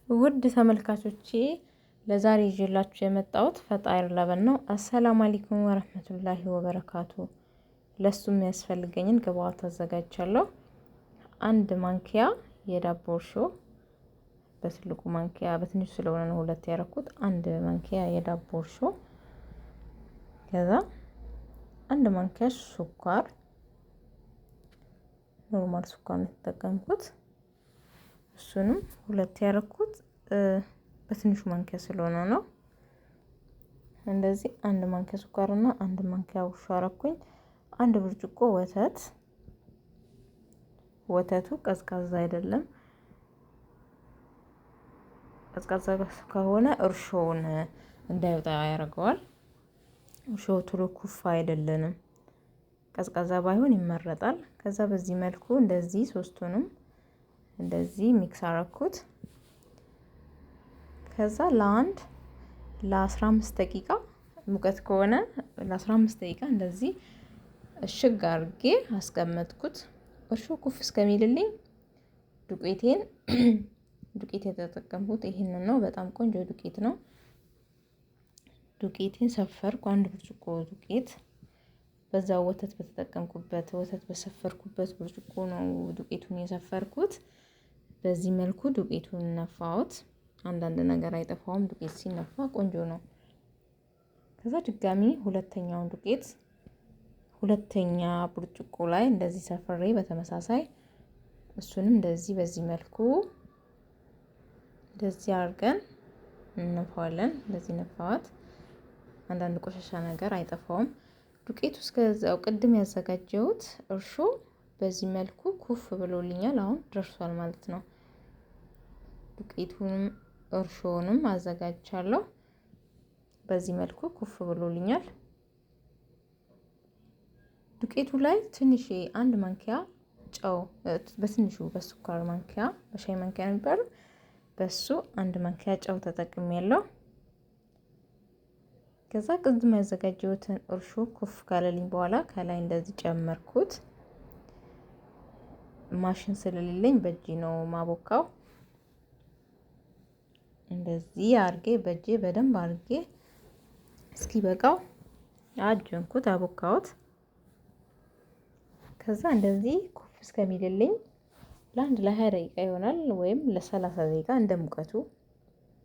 ውድ ተመልካቾቼ ለዛሬ ይዤላችሁ የመጣሁት ፈጣይር ለበን ነው። አሰላሙ አለይኩም ወራህመቱላሂ ወበረካቱ። ለሱ የሚያስፈልገኝን ግብአት አዘጋጅቻለሁ። አንድ ማንኪያ የዳቦ እርሾ፣ በትልቁ ማንኪያ በትንሹ ስለሆነ ነው ሁለት ያረኩት። አንድ ማንኪያ የዳቦ እርሾ፣ ከዛ አንድ ማንኪያ ስኳር፣ ኖርማል ስኳር ነው የተጠቀምኩት። እሱንም ሁለት ያረኩት በትንሹ ማንኪያ ስለሆነ ነው። እንደዚህ አንድ ማንኪያ ስኳርና አንድ ማንኪያ ውሃ አረኩኝ። አንድ ብርጭቆ ወተት። ወተቱ ቀዝቃዛ አይደለም። ቀዝቃዛ ከሆነ እርሾውን እንዳይወጣ ያደርገዋል። እርሾው ቶሎ ኩፍ አይደለንም። ቀዝቃዛ ባይሆን ይመረጣል። ከዛ በዚህ መልኩ እንደዚህ ሶስቱንም እንደዚህ ሚክስ አረኩት። ከዛ ለ15 ደቂቃ ሙቀት ከሆነ ለ15 ደቂቃ እንደዚህ እሽግ አድርጌ አስቀመጥኩት። እርሾ ኩፍ እስከሚልልኝ ዱቄት የተጠቀምኩት ይሄንን ነው። በጣም ቆንጆ ዱቄት ነው። ዱቄቴን ሰፈርኩ። አንድ ብርጭቆ ዱቄት በዛው ወተት በሰፈርኩበት ብርጭቆ ነው ዱቄቱን የሰፈርኩት። በዚህ መልኩ ዱቄቱን ነፋሁት። አንዳንድ ነገር አይጠፋውም፣ ዱቄት ሲነፋ ቆንጆ ነው። ከዛ ድጋሚ ሁለተኛ ብርጭቆ ላይ እንደዚህ ሰፈሬ በተመሳሳይ እሱንም እንደዚህ በዚህ መልኩ እንደዚህ አድርገን እንነፋዋለን። እንደዚህ ነፋዋት። አንዳንድ ቆሻሻ ነገር አይጠፋውም። ዱቄቱ እስከዛው ቅድም ያዘጋጀሁት እርሾ በዚህ መልኩ ኩፍ ብሎልኛል። አሁን ደርሷል ማለት ነው። ዱቄቱንም እርሾውንም አዘጋጅቻለሁ። በዚህ መልኩ ኩፍ ብሎልኛል። ዱቄቱ ላይ ትንሽ አንድ ማንኪያ ጨው በትንሹ በስኳር ማንኪያ በሻይ ማንኪያ ነበር፣ በሱ አንድ ማንኪያ ጨው ተጠቅሜያለሁ። ከዛ ቅድም ያዘጋጀሁትን እርሾ ኩፍ ካለልኝ በኋላ ከላይ እንደዚህ ጨመርኩት። ማሽን ስለሌለኝ በእጄ ነው ማቦካው። እንደዚህ አርጌ በእጄ በደንብ አርጌ እስኪ በቃው አጀንኩት፣ አቦካሁት። ከዛ እንደዚህ ኩፍ እስከሚልልኝ ለ20 ደቂቃ ይሆናል ወይም ለ30 ደቂቃ እንደ ሙቀቱ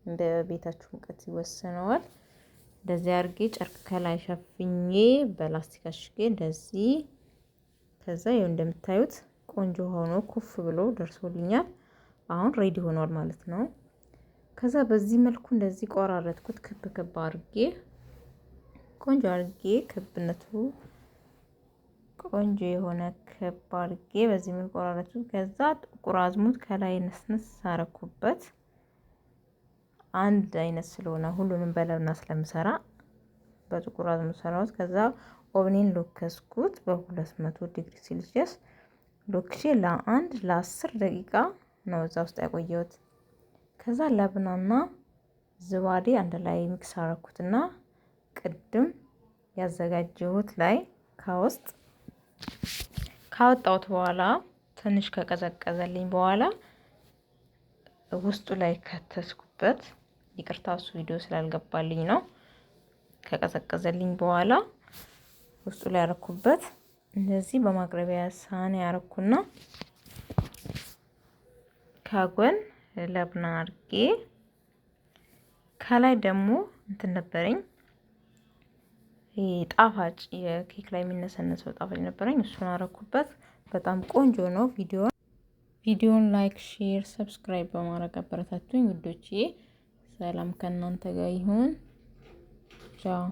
እንደ ቤታችሁ ሙቀት ይወሰነዋል። እንደዚህ አርጌ ጨርቅ ከላይ ሸፍኜ በላስቲክ አሽጌ እንደዚህ። ከዛ ይኸው እንደምታዩት ቆንጆ ሆኖ ኩፍ ብሎ ደርሶልኛል። አሁን ሬዲ ሆኗል ማለት ነው። ከዛ በዚህ መልኩ እንደዚህ ቆራረጥኩት፣ ክብ አርጌ ቆንጆ አርጌ ክብነቱ ቆንጆ የሆነ ክብ አርጌ በዚህ መልኩ ቆራረጥኩት። ከዛ ጥቁር አዝሙድ ከላይ ነስነስ አረኩበት። አንድ አይነት ስለሆነ ሁሉንም በለብና ስለምሰራ በጥቁር አዝሙድ ሰራሁት። ከዛ ኦቭኔን ሎከስኩት በ200 ዲግሪ ሴልሺየስ ሎክሼ ለ10 ደቂቃ ነው እዛ ውስጥ ያቆየሁት። ከዛ ለብናና ዝባዴ አንድ ላይ ሚክስ አረኩትና ቅድም ያዘጋጀሁት ላይ ከውስጥ ካወጣሁት በኋላ ትንሽ ከቀዘቀዘልኝ በኋላ ውስጡ ላይ ከተስኩበት። ይቅርታ እሱ ቪዲዮ ስላልገባልኝ ነው። ከቀዘቀዘልኝ በኋላ ውስጡ ላይ ያረኩበት። እንደዚህ በማቅረቢያ ሳህን ያረኩና ከጎን ለብና አርጌ ከላይ ደግሞ እንትን ነበረኝ ጣፋጭ የኬክ ላይ የሚነሰነሰው ጣፋጭ ነበረኝ። እሱን አረኩበት። በጣም ቆንጆ ነው። ቪዲዮን ላይክ፣ ሼር፣ ሰብስክራይብ በማድረግ አበረታቱኝ ውዶቼ። ሰላም ከእናንተ ጋር ይሁን። ቻው።